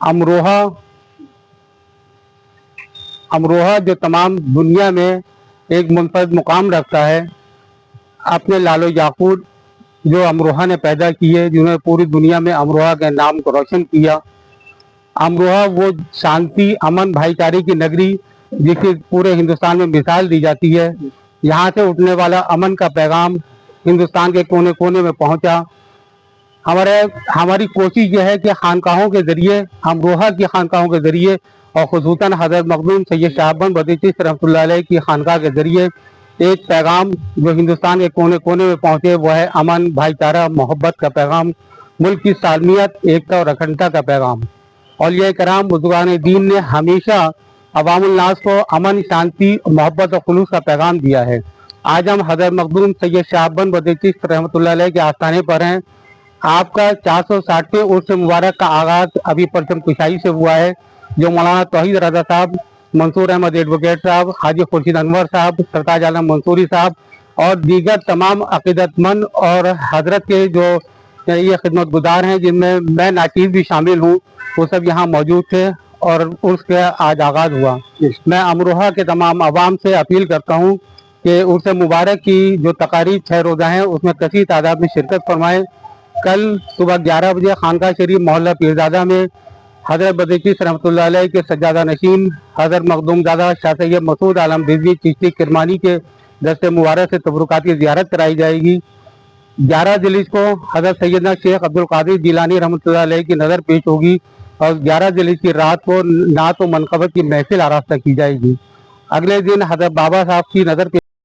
अमरोहा अमरोहा जो तमाम दुनिया में एक मुनफरद मुकाम रखता है। अपने लालो याकूत जो अमरोहा ने पैदा किए, जिन्होंने पूरी दुनिया में अमरोहा के नाम को रोशन किया। अमरोहा वो शांति, अमन, भाईचारे की नगरी जिसकी पूरे हिंदुस्तान में मिसाल दी जाती है। यहाँ से उठने वाला अमन का पैगाम हिंदुस्तान के कोने कोने में पहुंचा। हमारी कोशिश यह है कि खानकाहों के जरिए, अमरोहा की खानकाहों के जरिए और खुसूसन हज़रत मखदूम सैयद शहाबुद्दीन बख्शी चिश्ती रहमतुल्लाह अलैह की खानकाह के जरिए एक पैगाम जो हिंदुस्तान के कोने कोने में पहुंचे, वह है अमन, भाईचारा, मोहब्बत का पैगाम, मुल्क की सालमियत, एकता और अखंडता का पैगाम। औलिया कराम बुजुर्गान दीन ने हमेशा अवामुल नास को अमन, शांति, मोहब्बत और खुलूस का पैगाम दिया है। आज हम हज़रत मखदूम सैयद शहाबुद्दीन बख्शी चिश्ती रहमतुल्लाह अलैह के आस्थाने पर हैं। आपका 460वें उर्स मुबारक का आगाज अभी परचम कुशाई से हुआ है, जो मौलाना तौहीद रज़ा साहब, मंसूर अहमद एडवोकेट साहब, हाजी खुर्शीद अनवर साहब, सरताज आलम मंसूरी साहब और दीगर तमाम अकीदतमंद और हजरत के जो ये खिदमत गुजार हैं, जिनमें मैं नाचीज़ भी शामिल हूँ, वो सब यहाँ मौजूद थे और उर्स का आज आगाज हुआ। मैं अमरोहा के तमाम अवाम से अपील करता हूँ कि उर्स मुबारक की जो तकारीब 6 रोज़ा हैं, उसमें कसीर तादाद में शिरकत फरमाएँ। कल सुबह 11 बजे खानकाह शरीफ मोहल्ला पीरजादा में हज़रत बख्शी चिश्ती रहमतुल्लाह अलैह के सज्जादा नशीन हज़रत मखदूम ज़ादा शाह सैयद मसूद आलम रिजवी चिश्ती किरमानी के दस्ते मुबारक से तबरुकात की ज़ियारत कराई जाएगी। 11 ज़िलहिज को हज़रत सैयदना शेख अब्दुल कादिर जिलानी रहमतुल्लाह अलैह की नज़र पेश होगी और 11 ज़िलहिज की रात को नात व मनक़बत की महफिल आरास्ता की जाएगी। अगले दिन हज़रत बाबा साहब की नज़र